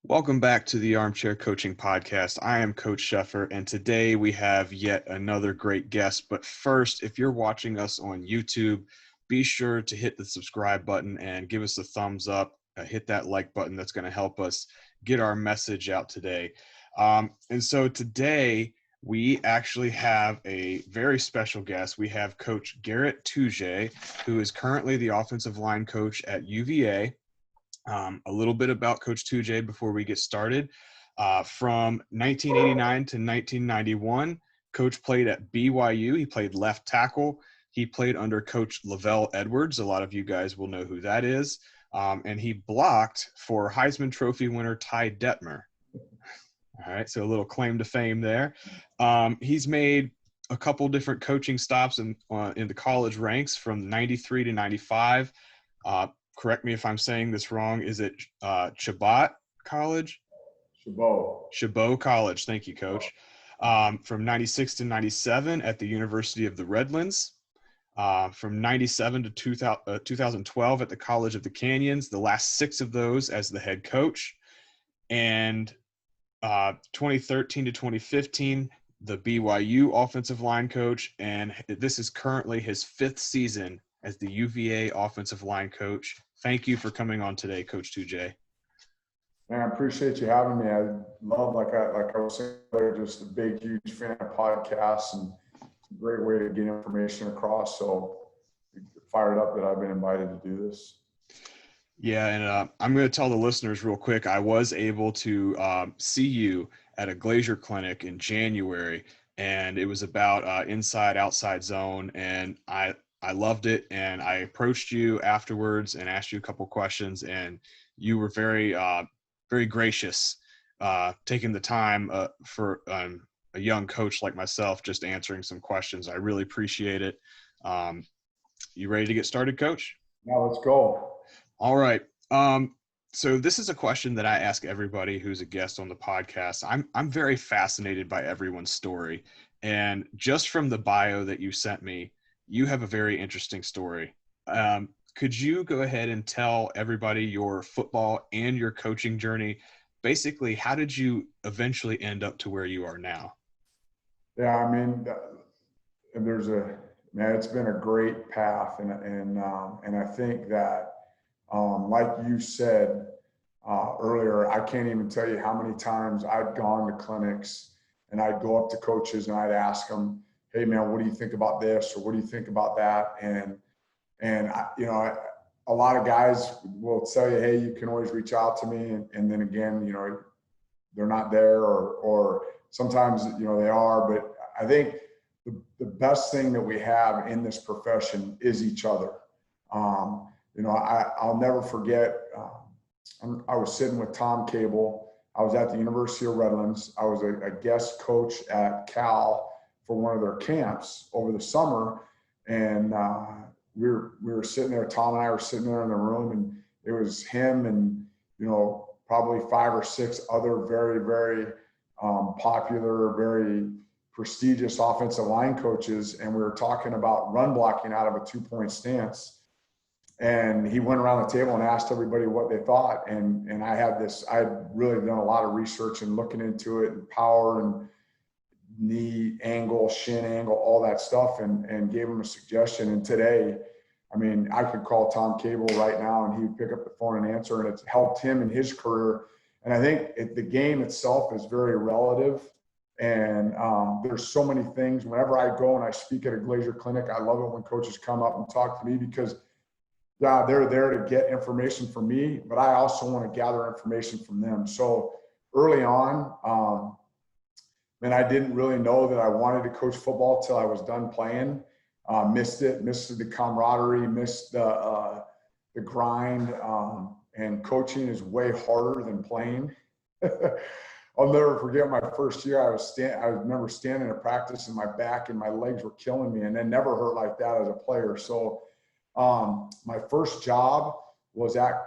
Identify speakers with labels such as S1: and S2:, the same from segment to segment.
S1: Welcome back to the Armchair Coaching Podcast. I am Coach Sheffer, and today we have yet another great guest. But first, if you're watching us on YouTube, be sure to hit the subscribe button and give us a thumbs up. Hit that like button. That's going to help us get our message out today. And so today, we actually have a very special guest. We have Coach Garett Tujague, who is currently the offensive line coach at UVA. A little bit about Coach Tujague before we get started. From 1989 to 1991, Coach played at BYU. He played left tackle. He played under Coach Lavelle Edwards. A lot of you guys will know who that is. And he blocked for Heisman Trophy winner Ty Detmer. All right, so a little claim to fame there. He's made a couple different coaching stops in the college ranks from 93 to 95. Correct me if I'm saying this wrong. Is it Chabot College? Chabot College. Thank you, Coach. From 96 to 97 at the University of the Redlands. From 97 to 2012 at the College of the Canyons. The last 6 of those as the head coach. And 2013 to 2015, the BYU offensive line coach. And this is currently his 5th season as the UVA offensive line coach. Thank you for coming on today, Coach Tujague.
S2: Man, I appreciate you having me. I love, like I was saying earlier, just a big, huge fan of podcasts, and it's a great way to get information across. So fired up that I've been invited to do this.
S1: Yeah, and I'm going to tell the listeners real quick, I was able to see you at a Glazier clinic in January, and it was about inside, outside zone, and I loved it, and I approached you afterwards and asked you a couple questions, and you were very, very gracious, taking the time for a young coach like myself, just answering some questions. I really appreciate it. You ready to get started, Coach?
S2: Now let's go.
S1: All right. So this is a question that I ask everybody who's a guest on the podcast. I'm very fascinated by everyone's story, and just from the bio that you sent me, you have a very interesting story. Could you go ahead and tell everybody your football and your coaching journey? Basically, how did you eventually end up to where you are now?
S2: Yeah, I mean, it's been a great path, and I think that, like you said earlier, I can't even tell you how many times I'd gone to clinics and I'd go up to coaches and I'd ask them, hey man, what do you think about this? Or what do you think about that? And a lot of guys will tell you, hey, you can always reach out to me. And then again, they're not there, or sometimes, they are. But I think the best thing that we have in this profession is each other. I'll never forget, I was sitting with Tom Cable. I was at the University of Redlands. I was a guest coach at Cal for one of their camps over the summer, and we were sitting there. Tom and I were sitting there in the room, and it was him and probably 5 or 6 other very, very popular, very prestigious offensive line coaches, and we were talking about run blocking out of a 2-point stance. And he went around the table and asked everybody what they thought, and I'd really done a lot of research and looking into it, and power and knee angle, shin angle, all that stuff, and gave him a suggestion. And today, I mean, I could call Tom Cable right now and he would pick up the phone and answer, and it's helped him in his career. And I think the game itself is very relative, and there's so many things. Whenever I go and I speak at a Glazier clinic, I love it when coaches come up and talk to me, because they're there to get information from me, but I also want to gather information from them. So early on, and I didn't really know that I wanted to coach football till I was done playing. Missed the camaraderie, missed the grind, and coaching is way harder than playing. I'll never forget my first year. I remember standing at practice and my back and my legs were killing me, and it never hurt like that as a player. So my first job was at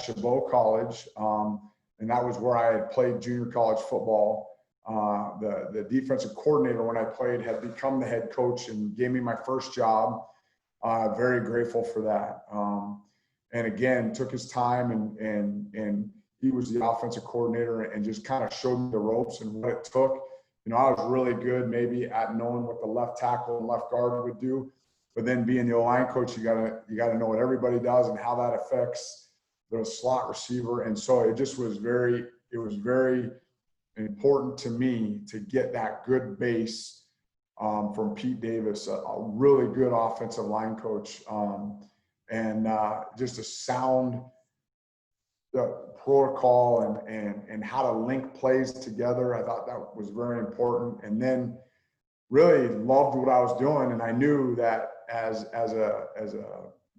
S2: Chabot College, and that was where I had played junior college football. The defensive coordinator when I played had become the head coach and gave me my first job. Very grateful for that. And again, took his time and he was the offensive coordinator and just kind of showed me the ropes and what it took. You know, I was really good maybe at knowing what the left tackle and left guard would do, but then being the O-line coach, you gotta know what everybody does and how that affects the slot receiver. And so it was very important to me to get that good base from Pete Davis, a really good offensive line coach, and just a sound protocol and how to link plays together. I thought that was very important. And then really loved what I was doing, and I knew that as a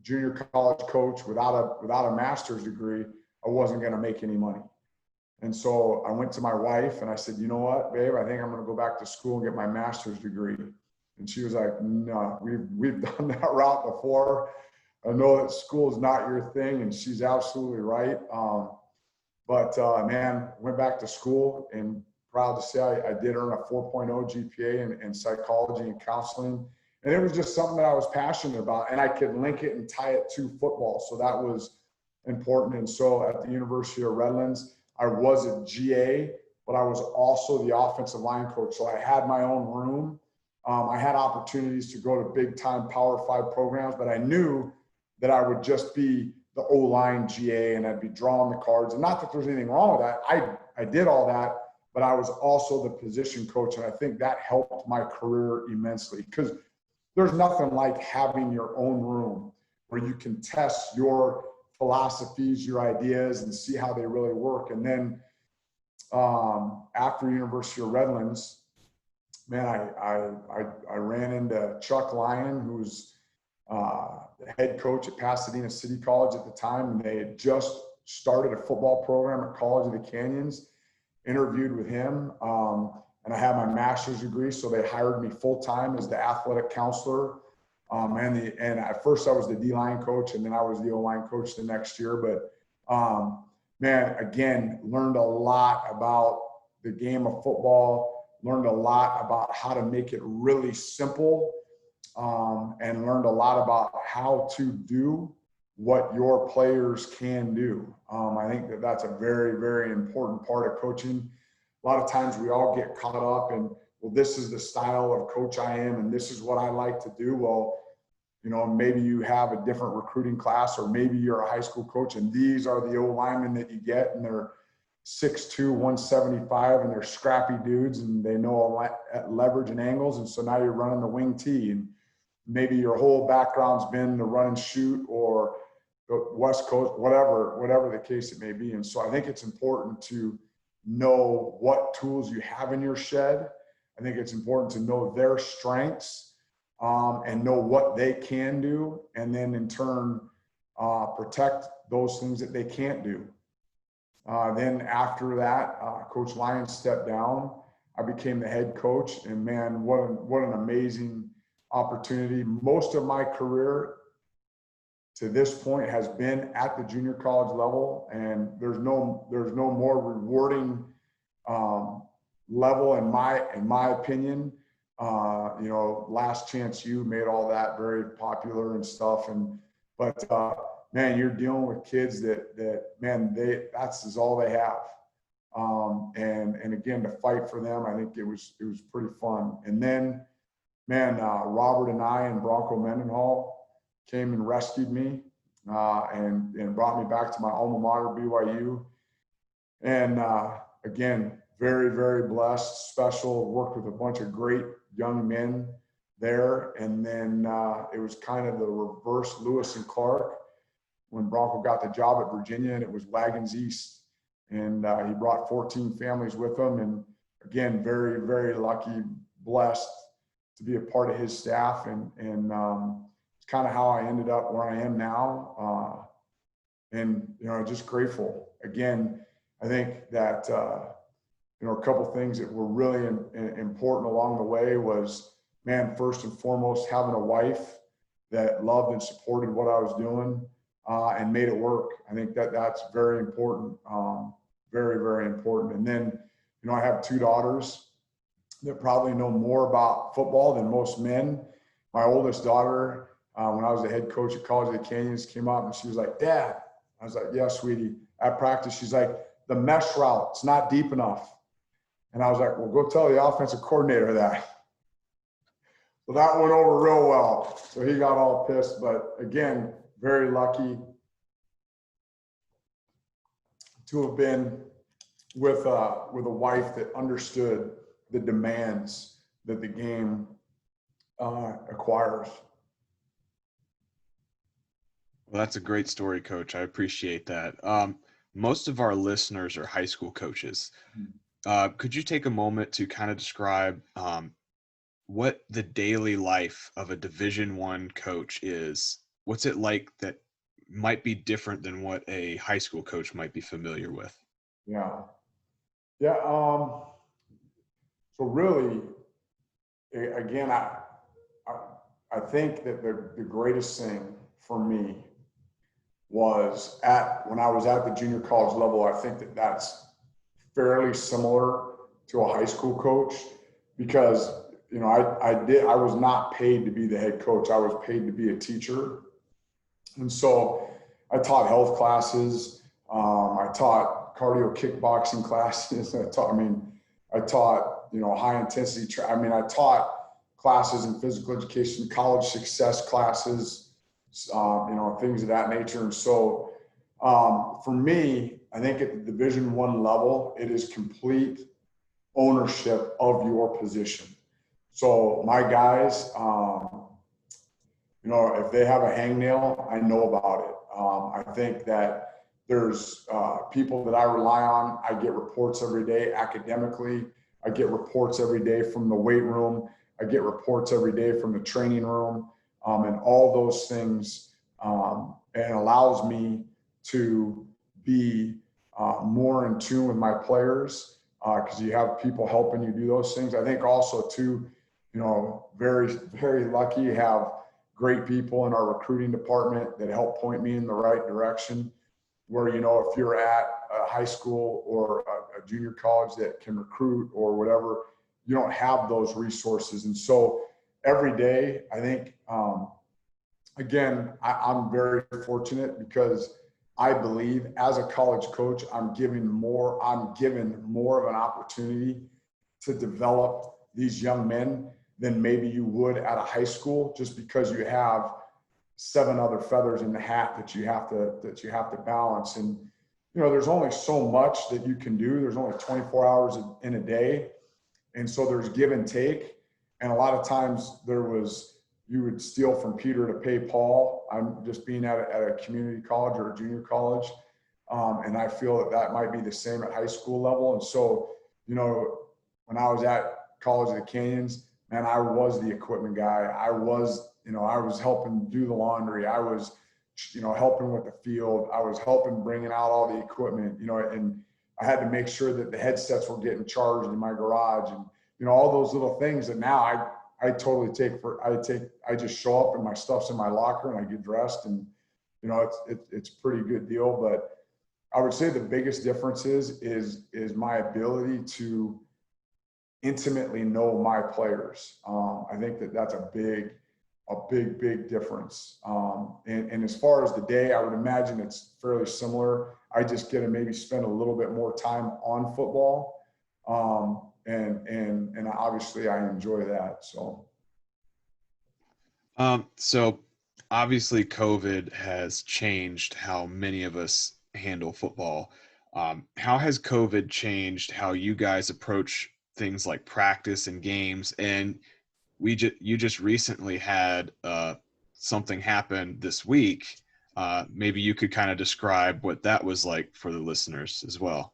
S2: junior college coach without a master's degree, I wasn't going to make any money. And so I went to my wife and I said, you know what, babe, I think I'm going to go back to school and get my master's degree. And she was like, no, we've done that route before. I know that school is not your thing, and she's absolutely right. Man, went back to school, and proud to say I did earn a 4.0 GPA in psychology and counseling. And it was just something that I was passionate about, and I could link it and tie it to football. So that was important. And so at the University of Redlands, I was a GA, but I was also the offensive line coach. So I had my own room. I had opportunities to go to big time Power 5 programs, but I knew that I would just be the O-line GA and I'd be drawing the cards. And not that there's anything wrong with that. I did all that, but I was also the position coach. And I think that helped my career immensely, because there's nothing like having your own room where you can test your philosophies, your ideas, and see how they really work. And then after University of Redlands, man, I ran into Chuck Lyon, who's the head coach at Pasadena City College at the time, and they had just started a football program at College of the Canyons. Interviewed with him, and I had my master's degree, so they hired me full-time as the athletic counselor. And at first I was the D-line coach, and then I was the O-line coach the next year. But man, again, learned a lot about the game of football, learned a lot about how to make it really simple, and learned a lot about how to do what your players can do. I think that that's a very, very important part of coaching. A lot of times we all get caught up in, well, this is the style of coach I am, and this is what I like to do. Well, you know, maybe you have a different recruiting class, or maybe you're a high school coach and these are the O-linemen that you get, and they're 6'2", 175, and they're scrappy dudes, and they know at leverage and angles. And so now you're running the wing T, and maybe your whole background's been the run and shoot or the West Coast, whatever the case it may be. And so I think it's important to know what tools you have in your shed. I think it's important to know their strengths, and know what they can do, and then in turn protect those things that they can't do. Then after that, Coach Lyon stepped down. I became the head coach, and man, what an amazing opportunity. Most of my career to this point has been at the junior college level, and there's no more rewarding level in my opinion. You know, Last Chance U made all that very popular and stuff, but man, you're dealing with kids that man, that's all they have. And again, to fight for them, I think it was pretty fun. And then, man, Robert and I and Bronco Mendenhall came and rescued me, and brought me back to my alma mater, BYU. And again, very, very blessed, special, worked with a bunch of great young men there. And then it was kind of the reverse Lewis and Clark when Bronco got the job at Virginia, and it was Wagons East. And he brought 14 families with him. And again, very, very lucky, blessed to be a part of his staff. And it's kind of how I ended up where I am now. And, you know, just grateful. Again, I think that, you know, a couple things that were really important along the way was, man, first and foremost, having a wife that loved and supported what I was doing, and made it work. I think that that's very important, very, very important. And then, you know, I have two daughters that probably know more about football than most men. My oldest daughter, when I was the head coach at College of the Canyons, came up and she was like, "Dad," I was like, "Yeah, sweetie, at practice. She's like, the mesh route, it's not deep enough. And I was like, well, go tell the offensive coordinator that. So that went over real well. So he got all pissed, but again, very lucky to have been with a wife that understood the demands that the game acquires.
S1: Well, that's a great story, Coach. I appreciate that. Most of our listeners are high school coaches. Could you take a moment to kind of describe what the daily life of a Division I coach is? What's it like that might be different than what a high school coach might be familiar with?
S2: Yeah. Yeah. So really, again, I think that the greatest thing for me was when I was at the junior college level. I think that that's fairly similar to a high school coach, because I was not paid to be the head coach. I was paid to be a teacher. And so I taught health classes. I taught cardio kickboxing classes. I taught high intensity. I taught classes in physical education, college success classes, things of that nature. And so for me, I think at the Division I level, it is complete ownership of your position. So my guys, if they have a hangnail, I know about it. I think that there's people that I rely on. I get reports every day academically. I get reports every day from the weight room. I get reports every day from the training room, and all those things, and allows me to be more in tune with my players, because you have people helping you do those things. I think also too, very, very lucky to have great people in our recruiting department that help point me in the right direction, where, if you're at a high school or a junior college that can recruit or whatever, you don't have those resources. And so every day, I think, again, I'm very fortunate, because I believe as a college coach, I'm given more of an opportunity to develop these young men than maybe you would at a high school, just because you have 7 other feathers in the hat that you have to balance. And, there's only so much that you can do. There's only 24 hours in a day. And so there's give and take. And a lot of times you would steal from Peter to pay Paul. I'm just being at a community college or a junior college. And I feel that might be the same at high school level. And so, when I was at College of the Canyons, man, I was the equipment guy. I was helping do the laundry. I was, helping with the field. I was helping bringing out all the equipment, and I had to make sure that the headsets were getting charged in my garage, and, all those little things that now I totally I just show up and my stuff's in my locker and I get dressed, and, it's a pretty good deal. But I would say the biggest difference is my ability to intimately know my players. I think that's a big difference. And as far as the day, I would imagine it's fairly similar. I just get to maybe spend a little bit more time on football. And obviously I enjoy that.
S1: So obviously COVID has changed how many of us handle football. How has COVID changed how you guys approach things like practice and games? And you just recently had something happen this week. Maybe you could kind of describe what that was like for the listeners as well.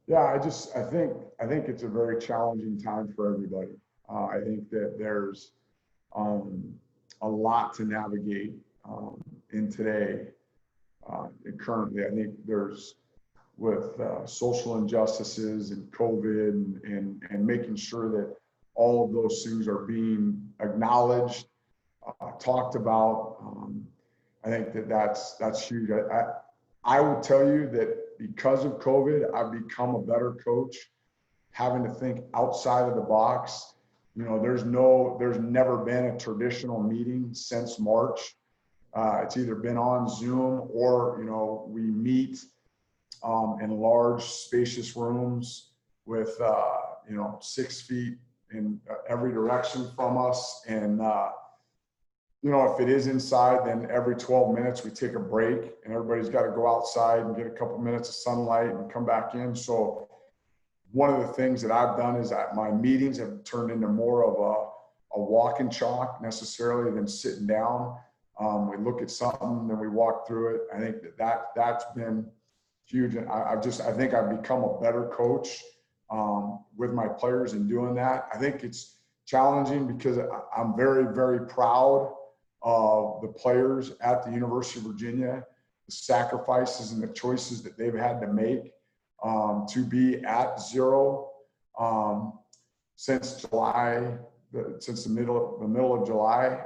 S2: Yeah, I think it's a very challenging time for everybody. I think that there's a lot to navigate in today. Currently, I think there's with social injustices and COVID and making sure that all of those things are being acknowledged, talked about. I think that's huge. I would tell you that because of COVID, I've become a better coach, having to think outside of the box. There's never been a traditional meeting since March. It's either been on Zoom or, we meet in large, spacious rooms with, 6 feet in every direction from us. And, if it is inside, then every 12 minutes we take a break and everybody's got to go outside and get a couple minutes of sunlight and come back in. So one of the things that I've done is that my meetings have turned into more of a walk and chalk necessarily than sitting down. We look at something, then we walk through it. I think that's been huge. And I think I've become a better coach with my players in doing that. I think it's challenging because I'm very, very proud of the players at the University of Virginia, the sacrifices and the choices that they've had to make to be at zero since July, since the middle of July.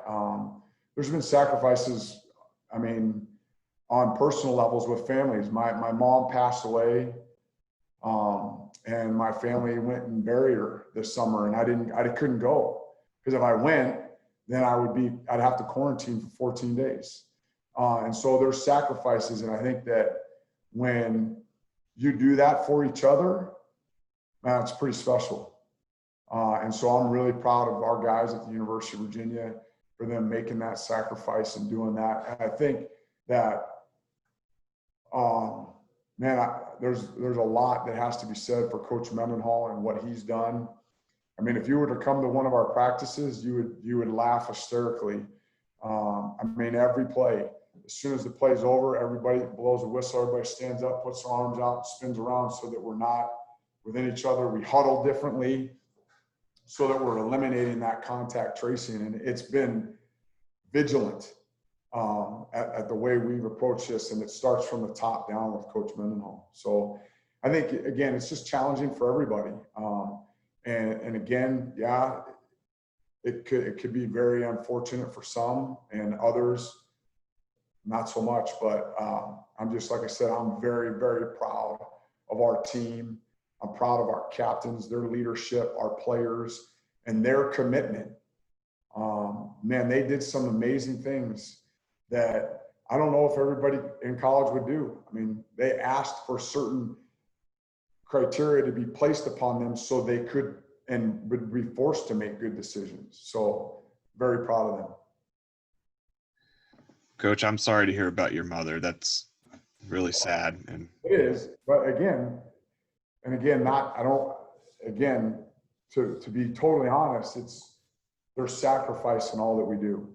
S2: There's been sacrifices, on personal levels with families. My mom passed away, and my family went and buried her this summer, and I couldn't go because if I went, then I'd have to quarantine for 14 days. And so there's sacrifices. And I think that when you do that for each other, man, it's pretty special. And so I'm really proud of our guys at the University of Virginia for them making that sacrifice and doing that. And I think that, there's a lot that has to be said for Coach Mendenhall and what he's done. If you were to come to one of our practices, you would laugh hysterically. Every play, as soon as the play's over, everybody blows a whistle, everybody stands up, puts their arms out, spins around so that we're not within each other. We huddle differently so that we're eliminating that contact tracing. And it's been vigilant at the way we've approached this, and it starts from the top down with Coach Mendenhall. So I think, again, it's just challenging for everybody. And again, yeah, it could be very unfortunate for some and others not so much. But I'm just, like I said, I'm very, very proud of our team. I'm proud of our captains, their leadership, our players, and their commitment. They did some amazing things that I don't know if everybody in college would do. They asked for certain criteria to be placed upon them so they could and would be forced to make good decisions. So very proud of them.
S1: Coach, I'm sorry to hear about your mother. That's really sad. And
S2: it is, but again, to be totally honest, it's there's sacrifice in all that we do.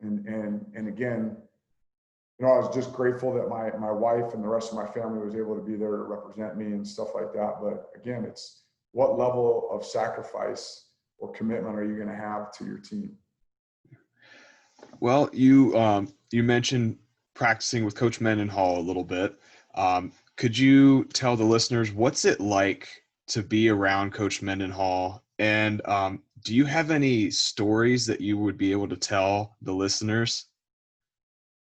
S2: And again, I was just grateful that my wife and the rest of my family was able to be there to represent me and stuff like that. But again, it's what level of sacrifice or commitment are you going to have to your team?
S1: Well, you mentioned practicing with Coach Mendenhall a little bit. Could you tell the listeners what's it like to be around Coach Mendenhall? And do you have any stories that you would be able to tell the listeners?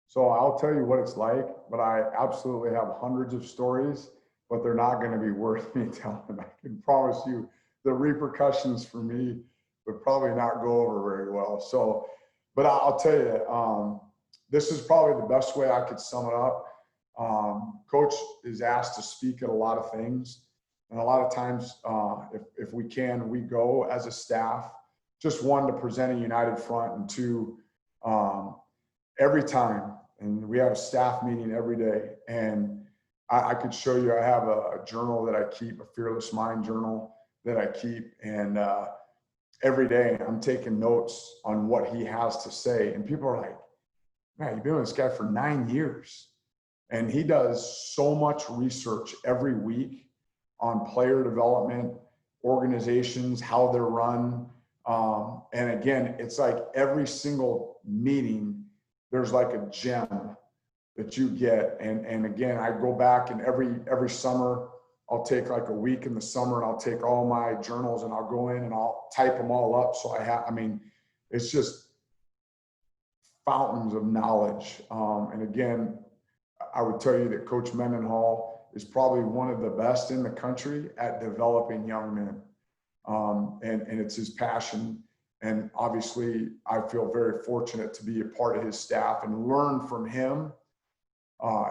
S2: So I'll tell you what it's like, but I absolutely have hundreds of stories, but they're not going to be worth me telling. I can promise you the repercussions for me would probably not go over very well. So, but I'll tell you, this is probably the best way I could sum it up. Coach is asked to speak at a lot of things. And a lot of times, if we can, we go as a staff, just one, to present a united front, and two, every time, and we have a staff meeting every day. And I could show you, I have a journal that I keep, a Fearless Mind journal that I keep. And every day I'm taking notes on what he has to say. And people are like, man, you've been with this guy for 9 years. And he does so much research every week on player development, organizations, how they're run. And again, it's like every single meeting, there's like a gem that you get. And again, I go back, and every summer, I'll take like a week in the summer, and I'll take all my journals and I'll go in and I'll type them all up. So it's just fountains of knowledge. And again, I would tell you that Coach Mendenhall is probably one of the best in the country at developing young men. And it's his passion. And obviously, I feel very fortunate to be a part of his staff and learn from him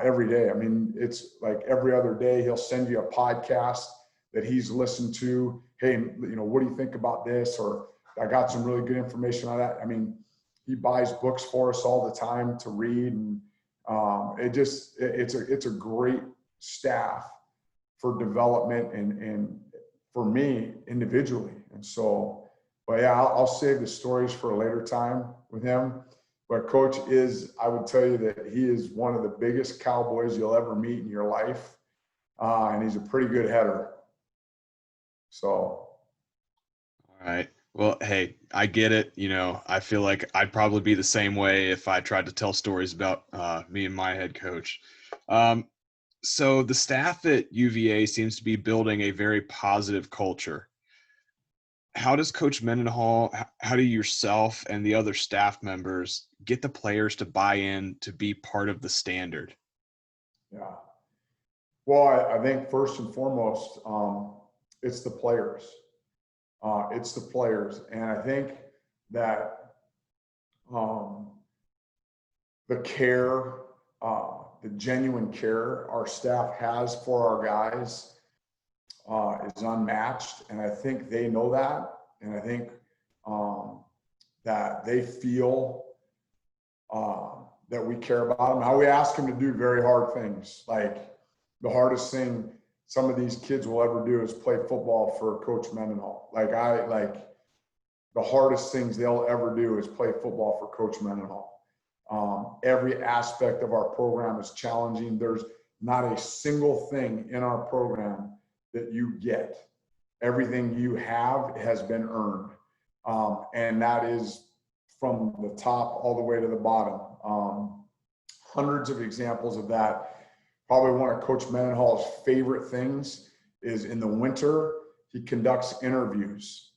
S2: every day. I mean, it's like every other day he'll send you a podcast that he's listened to. Hey, what do you think about this? Or I got some really good information on that. I mean, he buys books for us all the time to read, and it's a great staff for development and for me individually. And so, but yeah, I'll save the stories for a later time with him. But Coach I would tell you that he is one of the biggest cowboys you'll ever meet in your life. And he's a pretty good header. So.
S1: All right. Well, hey, I get it. I feel like I'd probably be the same way if I tried to tell stories about me and my head coach. So the staff at UVA seems to be building a very positive culture. How does Coach Mendenhall, how do yourself and the other staff members get the players to buy in to be part of the standard?
S2: Yeah. Well, I think first and foremost, it's the players. It's the players. And I think that the care, the genuine care our staff has for our guys is unmatched. And I think they know that. And I think that they feel that we care about them. Now we ask them to do very hard things. Like the hardest thing some of these kids will ever do is play football for Coach Mendenhall. The hardest things they'll ever do is play football for Coach Mendenhall. Every aspect of our program is challenging. There's not a single thing in our program that you get. Everything you have has been earned. And that is from the top all the way to the bottom. Hundreds of examples of that. Probably one of Coach Mendenhall's favorite things is in the winter, he conducts interviews.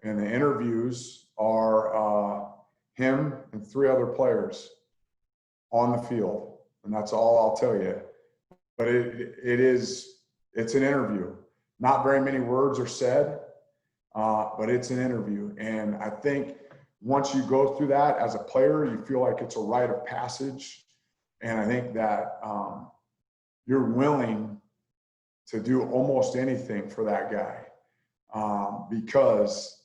S2: And the interviews are him and 3 other players on the field. And that's all I'll tell you. But it's an interview. Not very many words are said, but it's an interview. And I think once you go through that as a player, you feel like it's a rite of passage. And I think that you're willing to do almost anything for that guy because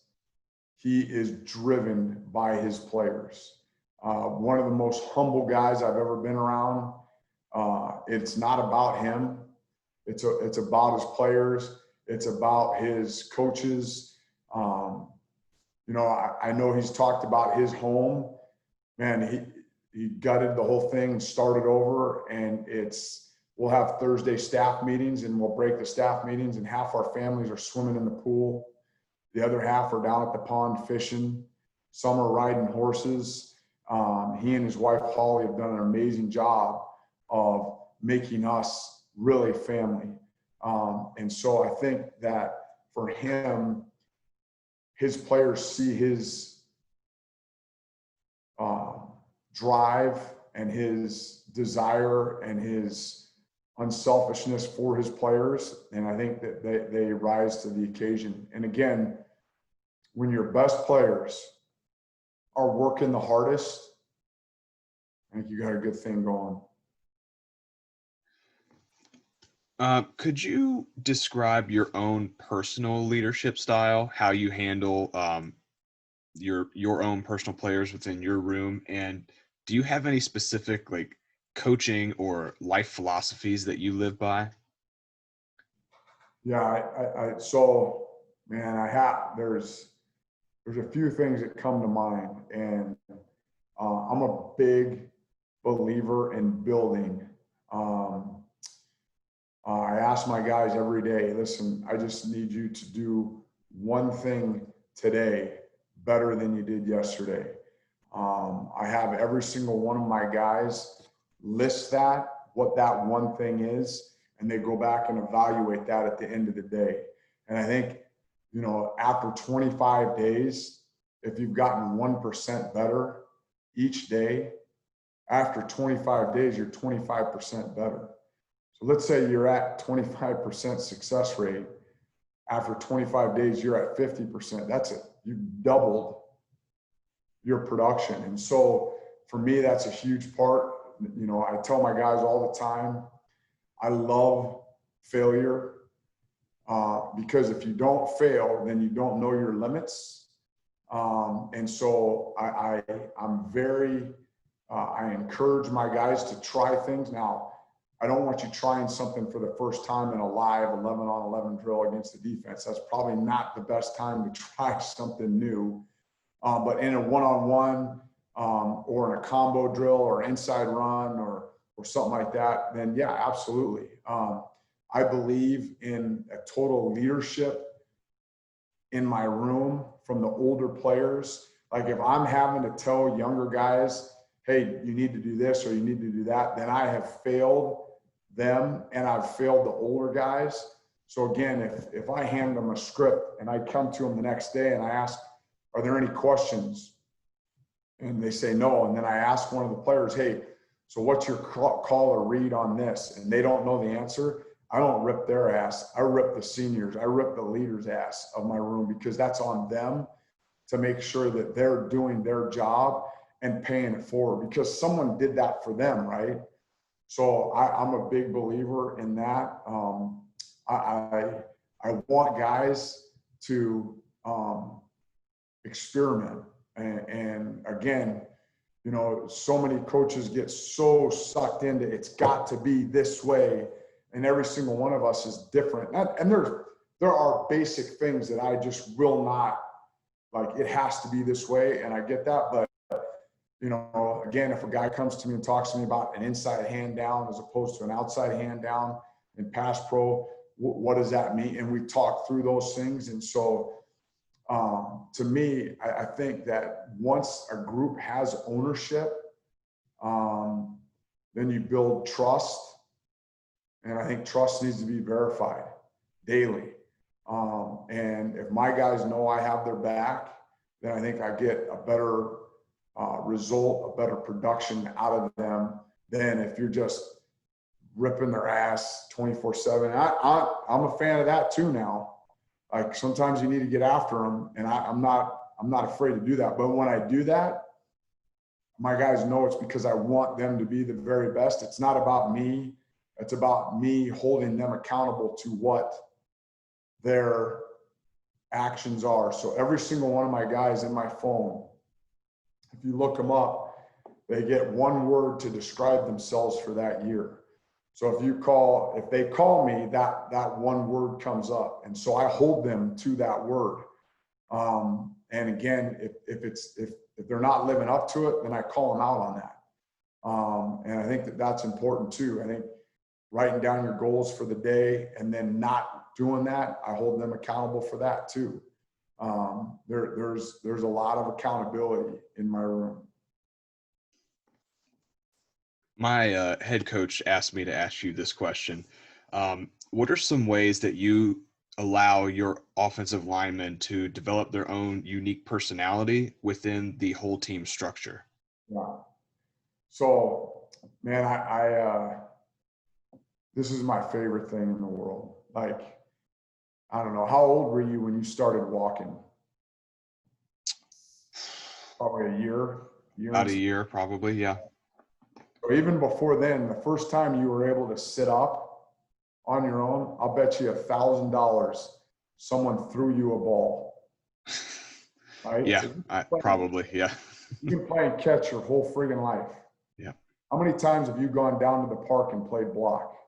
S2: he is driven by his players. One of the most humble guys I've ever been around. It's not about him. It's about his players. It's about his coaches. I know he's talked about his home. Man, he gutted the whole thing, started over, and we'll have Thursday staff meetings, and we'll break the staff meetings, and half our families are swimming in the pool. The other half are down at the pond fishing. Some are riding horses. He and his wife, Holly, have done an amazing job of making us really family. And so I think that for him, his players see his drive and his desire and his unselfishness for his players. And I think that they rise to the occasion. And again, when your best players are working the hardest, I think you got a good thing going.
S1: Could you describe your own personal leadership style, how you handle your own personal players within your room? And do you have any specific coaching or life philosophies that you live by?
S2: Yeah, there's a few things that come to mind, and I'm a big believer in building. I ask my guys every day, listen, I just need you to do one thing today better than you did yesterday. I have every single one of my guys list what that one thing is, and they go back and evaluate that at the end of the day. And I think, after 25 days, if you've gotten 1% better each day, after 25 days, you're 25% better. So let's say you're at 25% success rate. After 25 days, you're at 50%. That's it. You've doubled your production. And so for me, that's a huge part. you know, I tell my guys all the time, I love failure because if you don't fail, then you don't know your limits. And so I'm very, I encourage my guys to try things. Now, I don't want you trying something for the first time in a live 11-on-11 drill against the defense. That's probably not the best time to try something new. But in a one-on-one or in a combo drill or inside run or something like that, then yeah, absolutely. I believe in a total leadership in my room from the older players. Like if I'm having to tell younger guys, hey, you need to do this or you need to do that, then I have failed them and I've failed the older guys. So again, if I hand them a script and I come to them the next day and I ask, are there any questions? And they say no. And then I ask one of the players, hey, so what's your call or read on this? And they don't know the answer. I don't rip their ass. I rip the seniors. I rip the leaders' ass of my room because that's on them to make sure that they're doing their job and paying it forward because someone did that for them, right? So I'm a big believer in that. I want guys to experiment. And again, you know, so many coaches get so sucked into it's got to be this way, and every single one of us is different. And there are basic things that I just will not, like, it has to be this way, and I get that. But, you know, again, if a guy comes to me and talks to me about an inside hand down as opposed to an outside hand down in pass pro, what does that mean? And we talk through those things. And so to me, I think that once a group has ownership, then you build trust. And I think trust needs to be verified daily. And if my guys know I have their back, then I think I get a better result, a better production out of them than if you're just ripping their ass 24/7. I'm a fan of that too now. Like sometimes you need to get after them, and I'm not afraid to do that. But when I do that, my guys know it's because I want them to be the very best. It's not about me. It's about me holding them accountable to what their actions are. So every single one of my guys in my phone, if you look them up, they get one word to describe themselves for that year. So if they call me, that one word comes up. And so I hold them to that word. And again, if they're not living up to it, then I call them out on that. And I think that's important too. I think writing down your goals for the day and then not doing that, I hold them accountable for that too. There's a lot of accountability in my room.
S1: My head coach asked me to ask you this question. What are some ways that you allow your offensive linemen to develop their own unique personality within the whole team structure?
S2: Yeah. So, man, I this is my favorite thing in the world. Like, I don't know, how old were you when you started walking? Probably a year.
S1: About a year, probably, yeah.
S2: So even before then, the first time you were able to sit up on your own, I'll bet you $1,000 someone threw you a ball. Right?
S1: Yeah,
S2: So
S1: probably, yeah.
S2: You can play and catch your whole friggin' life.
S1: Yeah.
S2: How many times have you gone down to the park and played block?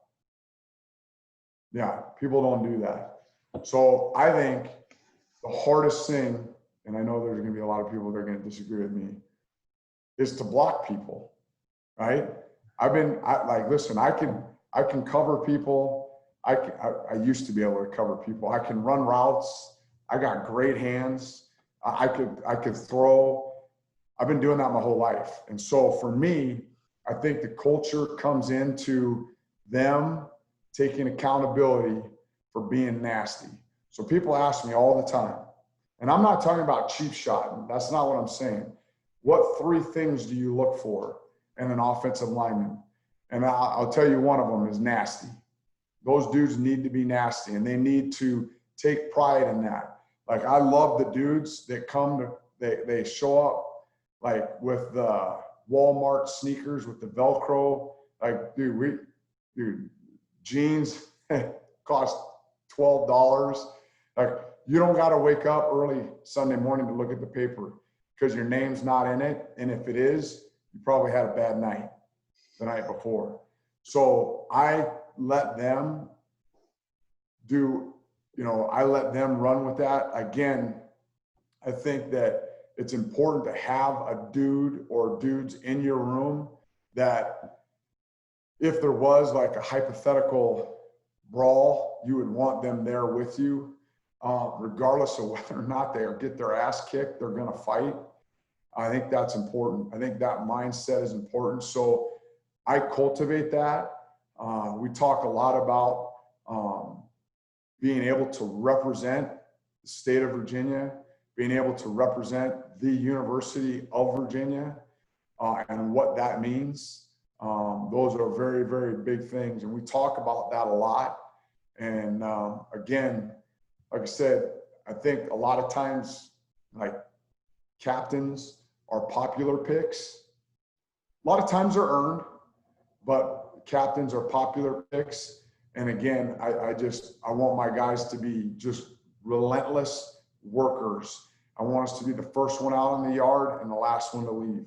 S2: Yeah, people don't do that. So I think the hardest thing, and I know there's going to be a lot of people that are going to disagree with me, is to block people, right? Listen, I can cover people. I used to be able to cover people. I can run routes. I got great hands. I could throw. I've been doing that my whole life. And so for me, I think the culture comes into them taking accountability for being nasty. So people ask me all the time, and I'm not talking about cheap shotting. That's not what I'm saying. What 3 things do you look for in an offensive lineman? And I'll tell you one of them is nasty. Those dudes need to be nasty, and they need to take pride in that. Like, I love the dudes that come to, they show up like with the Walmart sneakers with the Velcro. Like, dude, jeans cost $12. Like, you don't got to wake up early Sunday morning to look at the paper because your name's not in it. And if it is, you probably had a bad night the night before. So I let them run with that. Again, I think that it's important to have a dude or dudes in your room that if there was like a hypothetical brawl, you would want them there with you, regardless of whether or not they get their ass kicked, they're going to fight. I think that's important. I think that mindset is important. So I cultivate that. We talk a lot about being able to represent the state of Virginia, being able to represent the University of Virginia, and what that means. Those are very, very big things. And we talk about that a lot. And again, like I said, I think a lot of times, like, captains are popular picks. A lot of times they're earned, but captains are popular picks. And again, I want my guys to be just relentless workers. I want us to be the first one out in the yard and the last one to leave.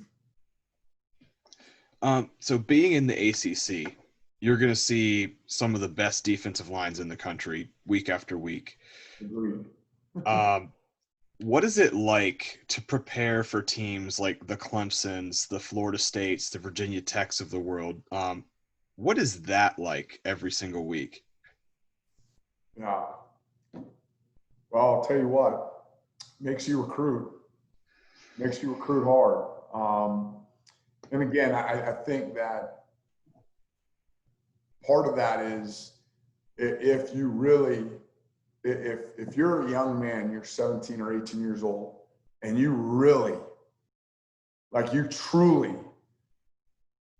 S1: So being in the ACC, you're going to see some of the best defensive lines in the country week after week.
S2: Agreed.
S1: What is it like to prepare for teams like the Clemsons, the Florida States, the Virginia Techs of the world? What is that like every single week?
S2: Yeah. Well, I'll tell you what, makes you recruit hard. And again, I think that part of that is if you're a young man, you're 17 or 18 years old, and you really, like, you truly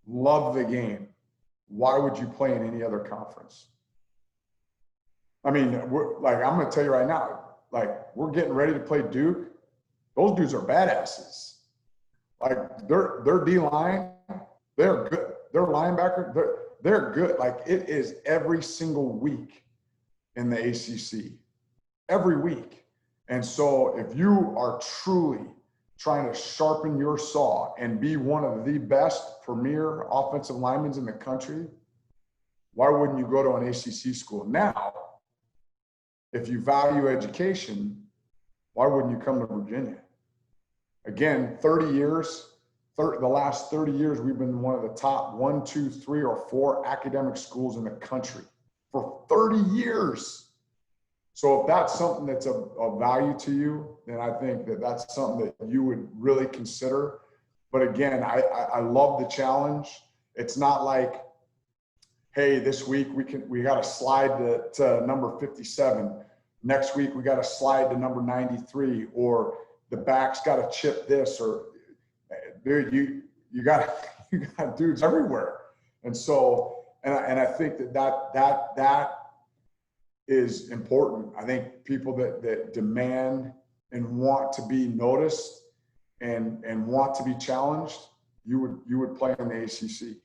S2: love the game, why would you play in any other conference? I mean, I'm going to tell you right now, like, we're getting ready to play Duke. Those dudes are badasses. Like, their D-line, they're good. Their linebacker, they're good. Like, it is every single week in the ACC, every week. And so if you are truly trying to sharpen your saw and be one of the best premier offensive linemen in the country, why wouldn't you go to an ACC school? Now, if you value education, why wouldn't you come to Virginia? Again, the last 30 years, we've been one of the top 1, 2, 3, or 4 academic schools in the country for 30 years. So if that's something that's of value to you, then I think that that's something that you would really consider. But again, I love the challenge. It's not like, hey, this week we got to slide to number 57. Next week we got to slide to number 93, or the back's got to chip this, or dude, you got dudes everywhere. And so, and I think that is important. I think people that demand and want to be noticed and want to be challenged, you would play in the ACC.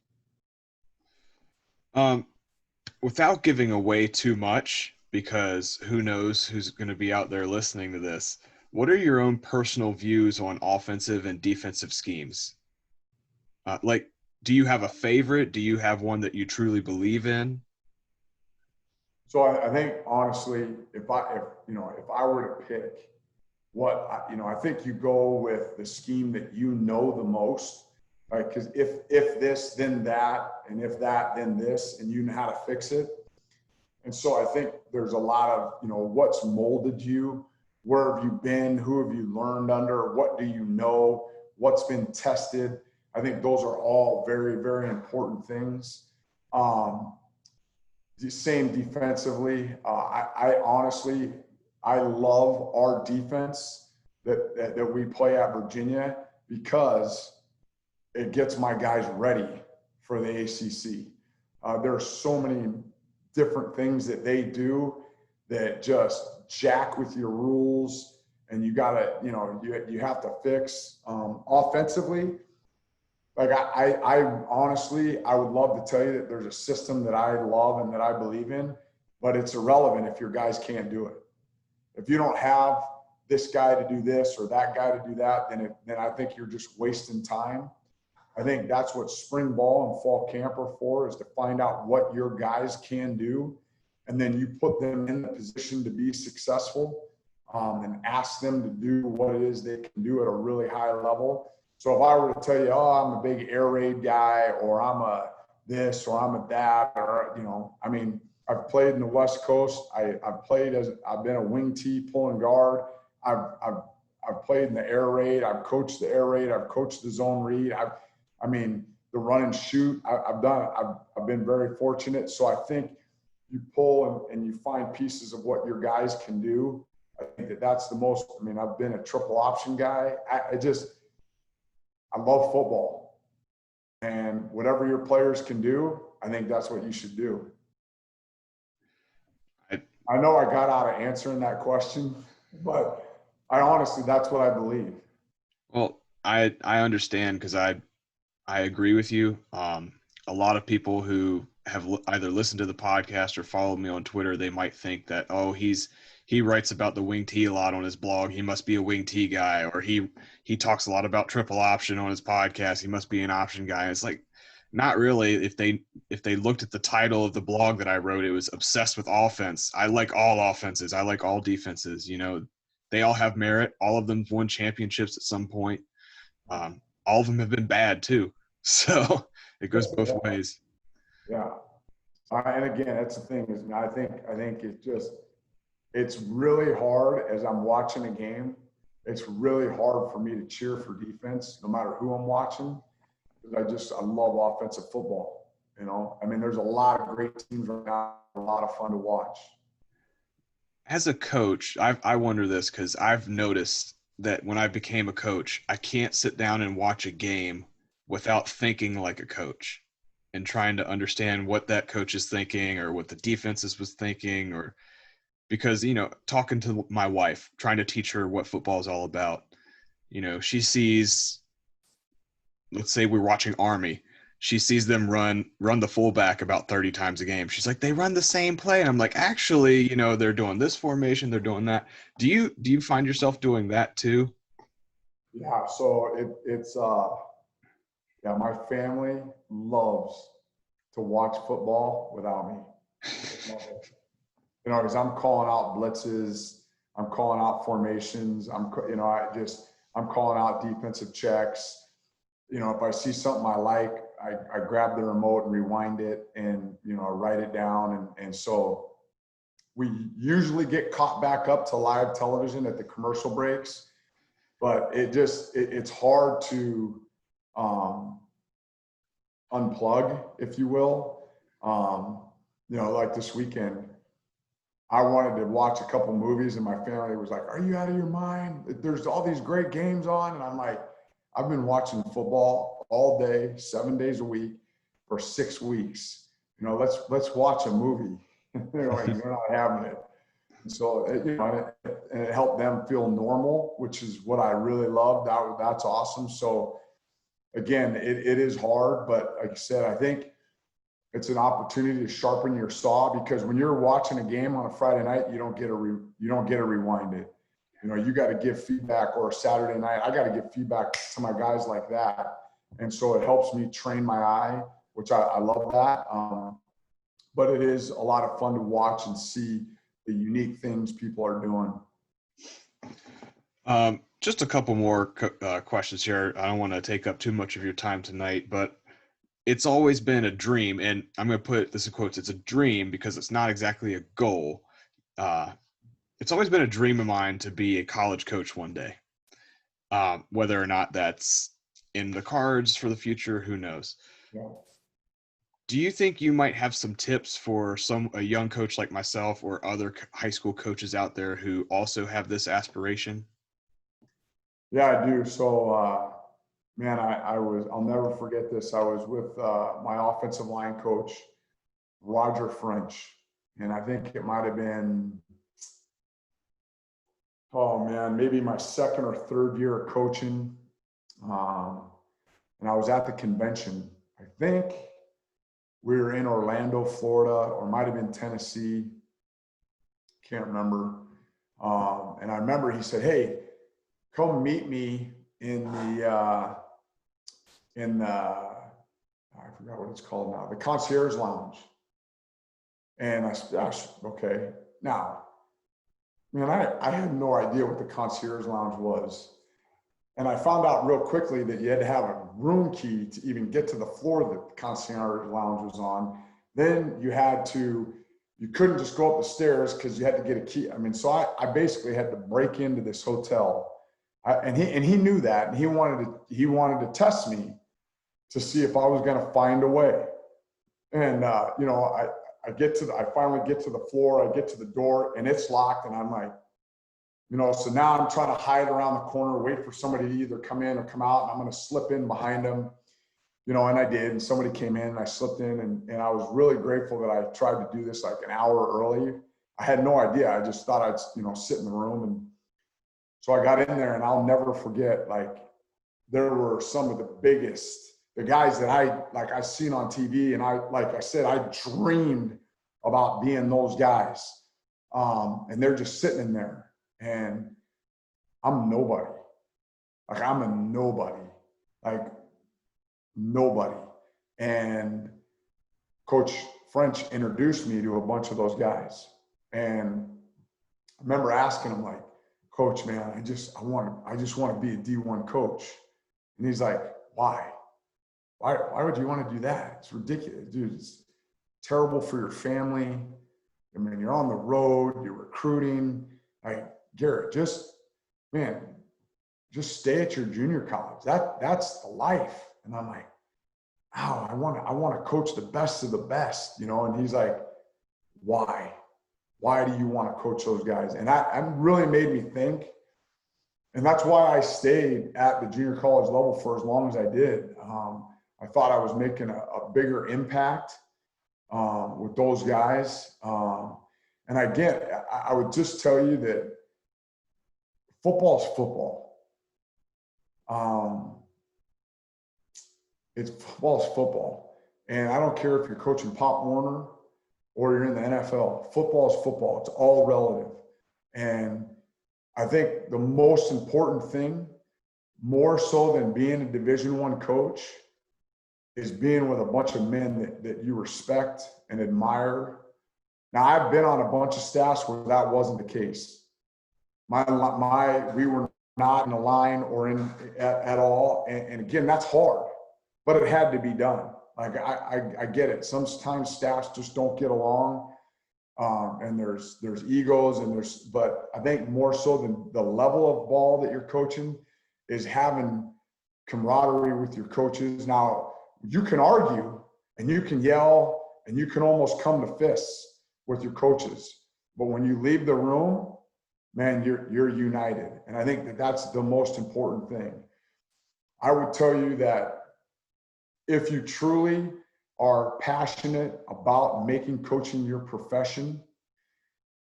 S1: Without giving away too much, because who knows who's going to be out there listening to this, what are your own personal views on offensive and defensive schemes? Do you have a favorite? Do you have one that you truly believe in?
S2: So I think, honestly, if I were to pick I think you go with the scheme that you know the most, right? Because if this, then that, and if that, then this, and you know how to fix it. And so I think there's a lot of, what's molded you, where have you been, who have you learned under, what do you know, what's been tested. I think those are all very, very important things. Same defensively. I honestly, I love our defense that we play at Virginia, because it gets my guys ready for the ACC. There are so many different things that they do that just jack with your rules, and you gotta, you have to fix. Offensively, Like I honestly, I would love to tell you that there's a system that I love and that I believe in, but it's irrelevant if your guys can't do it. If you don't have this guy to do this or that guy to do that, then I think you're just wasting time. I think that's what spring ball and fall camp are for, is to find out what your guys can do. And then you put them in the position to be successful, and ask them to do what it is they can do at a really high level. So if I were to tell you, oh, I'm a big air raid guy, or I'm a this, or I'm a that, or, you know, I mean, I've played in the West Coast. I've been a wing tee pulling guard. I've played in the air raid. I've coached the air raid. I've coached the zone read. I mean, the run and shoot. I've been very fortunate. So I think you pull and you find pieces of what your guys can do. I think that's the most. I mean, I've been a triple option guy. I love football, and whatever your players can do, I think that's what you should do. I know I got out of answering that question, but I honestly, that's what I believe.
S1: Well, I understand, because I agree with you. A lot of people who have either listened to the podcast or followed me on Twitter, they might think that, oh, he writes about the wing tee a lot on his blog, he must be a wing tee guy, or he talks a lot about triple option on his podcast, he must be an option guy. It's like, not really. If they looked at the title of the blog that I wrote, it was obsessed with offense. I like all offenses. I like all defenses. You know, they all have merit. All of them won championships at some point. All of them have been bad too. So it goes both ways.
S2: Yeah. And again, that's the thing, is I think it's really hard as I'm watching a game. It's really hard for me to cheer for defense, no matter who I'm watching. Because I love offensive football. You know, I mean, there's a lot of great teams right now, a lot of fun to watch.
S1: As a coach, I wonder this, because I've noticed that when I became a coach, I can't sit down and watch a game without thinking like a coach and trying to understand what that coach is thinking, or what the defenses was thinking, or because, you know, talking to my wife, trying to teach her what football is all about, you know, she sees, let's say we're watching Army. She sees them run the fullback about 30 times a game. She's like, they run the same play. And I'm like, actually, you know, they're doing this formation, they're doing that. Do you find yourself doing that too?
S2: Yeah. So my family loves to watch football without me. You know, because I'm calling out blitzes, I'm calling out formations, I'm calling out defensive checks. You know, if I see something I like, I grab the remote and rewind it, and, you know, I write it down. And so we usually get caught back up to live television at the commercial breaks, but it's hard to unplug, if you will. You know, like this weekend, I wanted to watch a couple movies, and my family was like, are you out of your mind? There's all these great games on. And I'm like, I've been watching football all day, 7 days a week for 6 weeks. You know, let's watch a movie. You know, and they're not having it. And so, you know, it helped them feel normal, which is what I really love. That's awesome. So again, it is hard, but like I said, I think it's an opportunity to sharpen your saw, because when you're watching a game on a Friday night, you don't get to rewind it. You know, you got to give feedback, or a Saturday night, I got to give feedback to my guys like that. And so it helps me train my eye, which I love that. But it is a lot of fun to watch and see the unique things people are doing.
S1: Just a couple more questions here. I don't want to take up too much of your time tonight, but it's always been a dream, and I'm going to put this in quotes, it's a dream because it's not exactly a goal. It's always been a dream of mine to be a college coach one day. Whether or not that's in the cards for the future, who knows?
S2: Yeah.
S1: Do you think you might have some tips for a young coach like myself, or other high school coaches out there who also have this aspiration?
S2: Yeah, I do. So, man, I'll never forget this. I was with my offensive line coach, Roger French, and I think it might have been, oh man, maybe my second or third year of coaching. and I was at the convention. I think we were in Orlando, Florida, or might have been Tennessee. Can't remember. And I remember he said, "Hey, come meet me in the I forgot what it's called now, the concierge lounge." And I said, "Okay." Now, man, I had no idea what the concierge lounge was. And I found out real quickly that you had to have a room key to even get to the floor that the concierge lounge was on. Then you couldn't just go up the stairs because you had to get a key. I mean, so I basically had to break into this hotel. And he knew that, and he wanted to test me to see if I was going to find a way. And I finally get to the floor, I get to the door, and it's locked, and I'm like, so now I'm trying to hide around the corner, wait for somebody to either come in or come out, and I'm going to slip in behind them, and I did, and somebody came in, and I slipped in, and I was really grateful that I tried to do this like an hour early. I had no idea. I just thought I'd, sit in the room. And so I got in there, and I'll never forget, like, there were some of the guys that I've seen on TV, and I dreamed about being those guys. And they're just sitting in there, and I'm nobody. Like, I'm a nobody, like nobody. And Coach French introduced me to a bunch of those guys. And I remember asking him, like, "Coach, man, I just want to be a D1 coach." And he's like, "Why? Why would you want to do that? It's ridiculous, dude. It's terrible for your family. I mean, you're on the road, you're recruiting. Like, Garett, just stay at your junior college. That's the life." And I'm like, "Wow, I want to coach the best of the best, And he's like, "Why? Why do you want to coach those guys?" And that really made me think. And that's why I stayed at the junior college level for as long as I did. I thought I was making a bigger impact with those guys. And again, I would just tell you that football is football. Football is football. And I don't care if you're coaching Pop Warner or you're in the NFL. Football is football. It's all relative. And I think the most important thing, more so than being a Division I coach, is being with a bunch of men that you respect and admire. Now, I've been on a bunch of staffs where that wasn't the case. We were not in a line or at all. And again, that's hard, but it had to be done. Like, I get it. Sometimes staffs just don't get along. And there's egos, but I think more so than the level of ball that you're coaching is having camaraderie with your coaches. Now, you can argue and you can yell and you can almost come to fists with your coaches, but when you leave the room, man, you're united. And I think that's the most important thing. I would tell you that if you truly are passionate about making coaching your profession,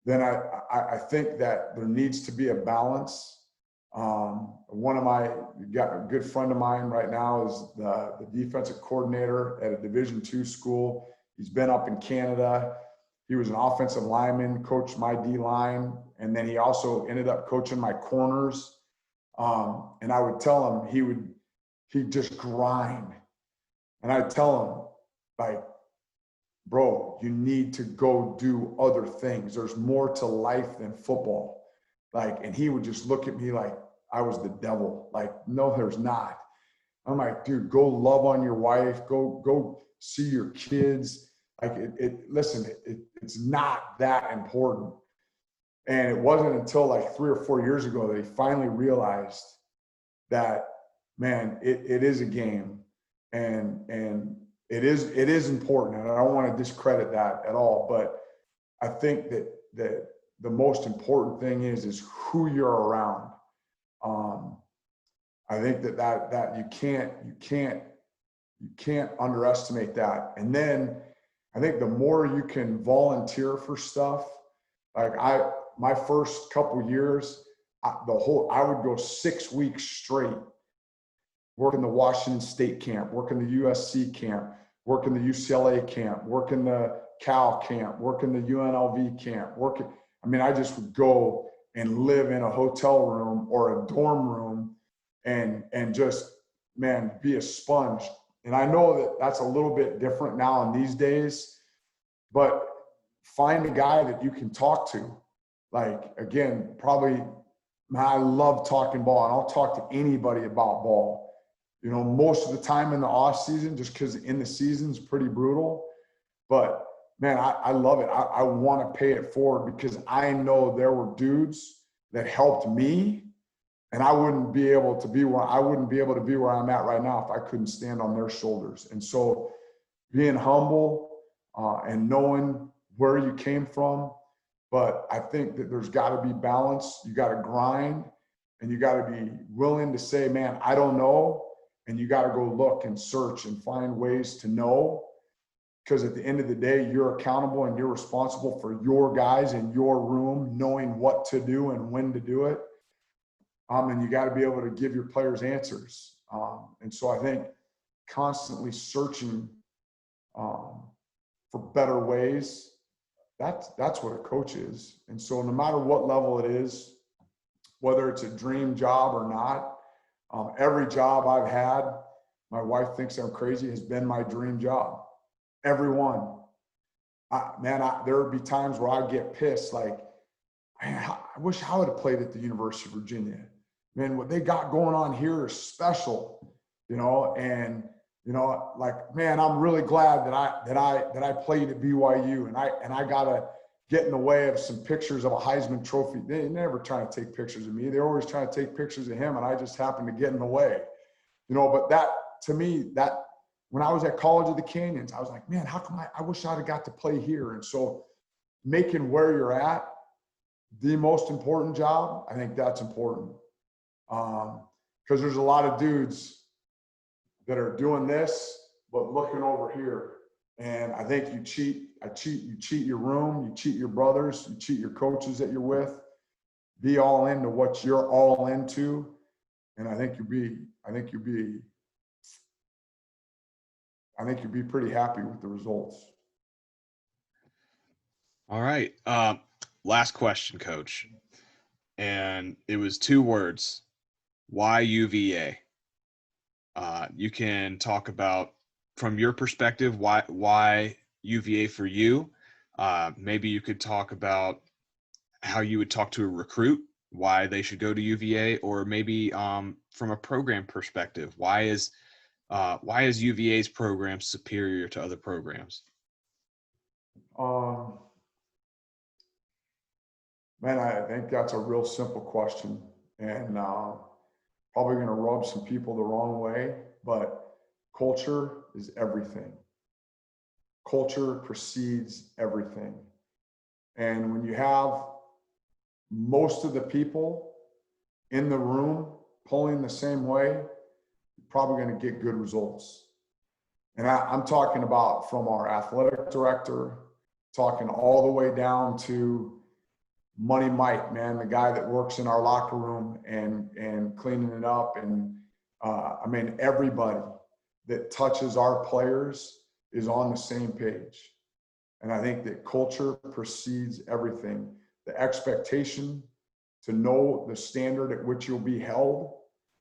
S2: then I think that there needs to be a balance. A good friend of mine right now is the defensive coordinator at a Division II school. He's been up in Canada. He was an offensive lineman, coached my D-line, and then he also ended up coaching my corners. And I would tell him he'd just grind. And I'd tell him, like, "Bro, you need to go do other things. There's more to life than football." Like, and he would just look at me like I was the devil. Like, "No, there's not." I'm like, "Dude, go love on your wife. Go see your kids." Like, it's not that important. And it wasn't until like 3 or 4 years ago that he finally realized that, man, it is a game, and it is important. And I don't want to discredit that at all, but I think that the most important thing is who you're around. I think that you can't underestimate that. And then I think the more you can volunteer for stuff, like my first couple years, I would go 6 weeks straight working the Washington State camp, working the USC camp, working the UCLA camp, working the Cal camp, working the UNLV camp, I just would go and live in a hotel room or a dorm room and just, man, be a sponge. And I know that that's a little bit different now in these days, but find a guy that you can talk to. Like, again, probably, man, I love talking ball, and I'll talk to anybody about ball. You know, most of the time in the off season, just because in the season's pretty brutal. But man, I love it. I want to pay it forward because I know there were dudes that helped me, and I wouldn't be able to be where I'm at right now if I couldn't stand on their shoulders. And so being humble and knowing where you came from, but I think that there's got to be balance. You got to grind, and you got to be willing to say, man, I don't know. And you got to go look and search and find ways to know. Because at the end of the day, you're accountable and you're responsible for your guys in your room, knowing what to do and when to do it. And you got to be able to give your players answers. And so I think constantly searching for better ways, that's what a coach is. And so no matter what level it is, whether it's a dream job or not, every job I've had, my wife thinks I'm crazy, has been my dream job. Every one. There would be times where I'd get pissed, like, man, I wish I would have played at the University of Virginia. Man, what they got going on here is special, and like, man, I'm really glad that I played at BYU, and I gotta get in the way of some pictures of a Heisman Trophy. They never trying to take pictures of me. They're always trying to take pictures of him, and I just happen to get in the way, But that, to me, that when I was at College of the Canyons, I was like, man, how come I wish I'd have got to play here? And so making where you're at the most important job, I think that's important. Because there's a lot of dudes that are doing this, but looking over here. And I think you cheat your room, you cheat your brothers, you cheat your coaches that you're with. Be all into what you're all into. And I think you'll be pretty happy with the results.
S1: All right. Last question, Coach. And it was 2 words. Why UVA? You can talk about, from your perspective, why UVA for you. Maybe you could talk about how you would talk to a recruit, why they should go to UVA, or maybe from a program perspective, why is UVA's program superior to other programs?
S2: Man, I think that's a real simple question, and probably going to rub some people the wrong way, but culture is everything. Culture precedes everything. And when you have most of the people in the room pulling the same way, you're probably going to get good results. And I'm talking about from our athletic director, talking all the way down to Money Mike, man, the guy that works in our locker room and cleaning it up. And everybody that touches our players is on the same page. And I think that culture precedes everything. The expectation to know the standard at which you'll be held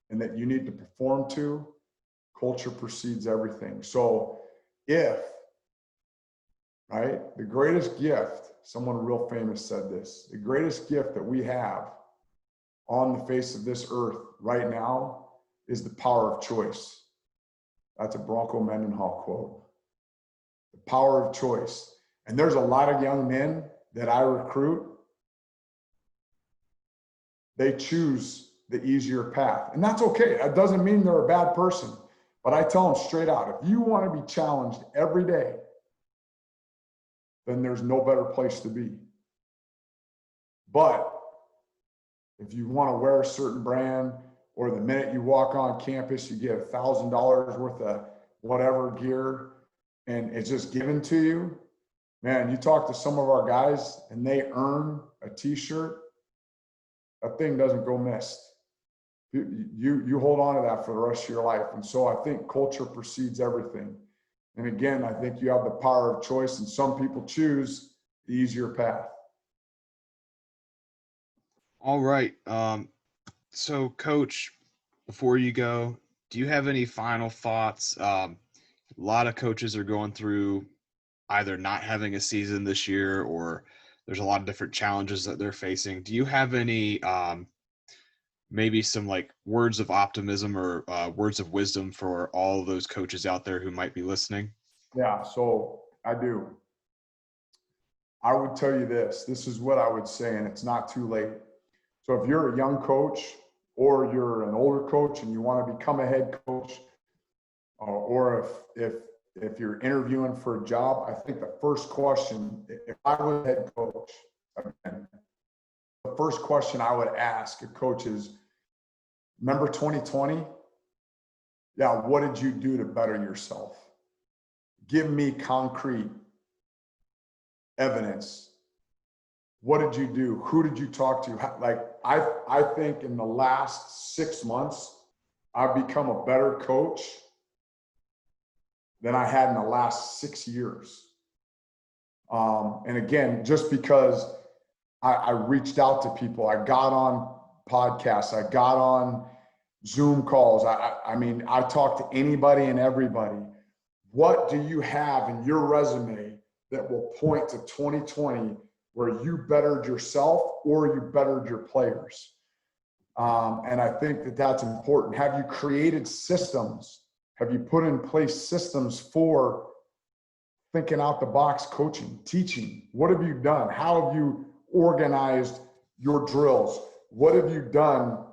S2: and that you need to perform to, culture precedes everything. So the greatest gift, someone real famous said this, the greatest gift that we have on the face of this earth right now is the power of choice. That's a Bronco Mendenhall quote. The power of choice. And there's a lot of young men that I recruit. They choose the easier path. And that's okay. That doesn't mean they're a bad person. But I tell them straight out, if you want to be challenged every day, then there's no better place to be. But if you want to wear a certain brand, or the minute you walk on campus, you get $1,000 worth of whatever gear, and it's just given to you, man, you talk to some of our guys and they earn a t-shirt, that thing doesn't go missed. You hold on to that for the rest of your life. And so I think culture precedes everything. And again, I think you have the power of choice, and some people choose the easier path.
S1: All right. So, Coach, before you go, do you have any final thoughts? A lot of coaches are going through either not having a season this year, or there's a lot of different challenges that they're facing. Do you have any maybe some like words of optimism or words of wisdom for all of those coaches out there who might be listening?
S2: Yeah, so I do. I would tell you this. This is what I would say, and it's not too late. So if you're a young coach or you're an older coach and you want to become a head coach, or if you're interviewing for a job, I think the first question, if I was a head coach, again, the first question I would ask a coach is, remember 2020? Yeah, what did you do to better yourself? Give me concrete evidence. What did you do? Who did you talk to? Like, I think in the last 6 months, I've become a better coach than I had in the last 6 years. And again, just because I reached out to people, I got on podcasts, I got on Zoom calls. I mean, I talked to anybody and everybody. What do you have in your resume that will point to 2020 where you bettered yourself or you bettered your players? And I think that that's important. Have you created systems? Have you put in place systems for thinking out the box coaching, teaching? What have you done? How have you organized your drills? What have you done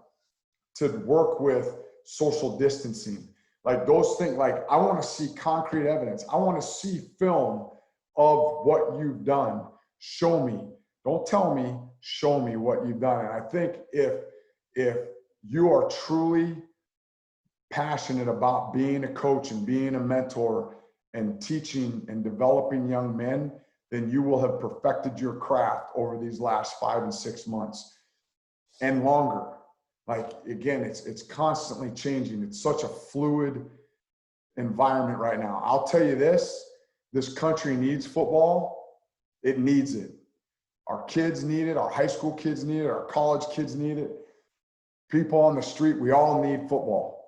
S2: to work with social distancing? Like those things, like I want to see concrete evidence. I want to see film of what you've done. Show me. Don't tell me, show me what you've done. And I think if you are truly passionate about being a coach and being a mentor and teaching and developing young men, then you will have perfected your craft over these last 5 and 6 months and longer. Like, again, it's constantly changing. It's such a fluid environment right now. I'll tell you this country needs football. It needs it. Our kids need it. Our high school kids need it. Our college kids need it. People on the street, we all need football.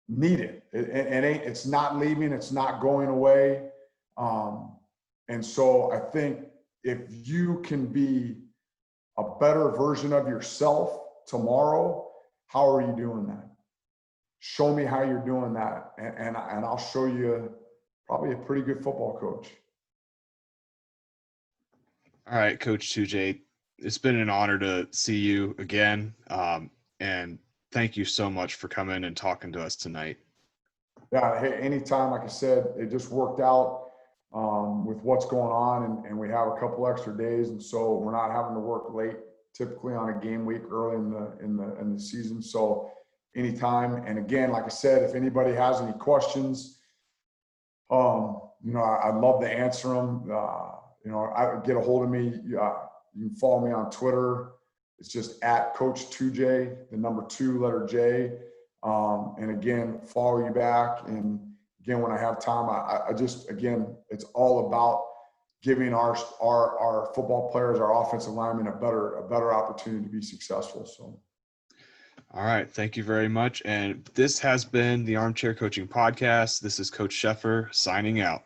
S2: Need it. It's not leaving. It's not going away. And so I think if you can be a better version of yourself tomorrow, how are you doing that? Show me how you're doing that, and I'll show you probably a pretty good football coach.
S1: All right, Coach Tujague, it's been an honor to see you again, and thank you so much for coming and talking to us tonight.
S2: Yeah, hey, anytime. Like I said, it just worked out with what's going on, and we have a couple extra days, and so we're not having to work late typically on a game week early in the season. So anytime. And again, like I said, if anybody has any questions, I'd love to answer them. Get a hold of me. You can follow me on Twitter. It's just at Coach Tujague, the number 2, letter J. And again, follow you back. And again, when I have time, I just, again, it's all about giving our football players, our offensive linemen, a better opportunity to be successful. So.
S1: All right. Thank you very much. And this has been the Armchair Coaching Podcast. This is Coach Sheffer signing out.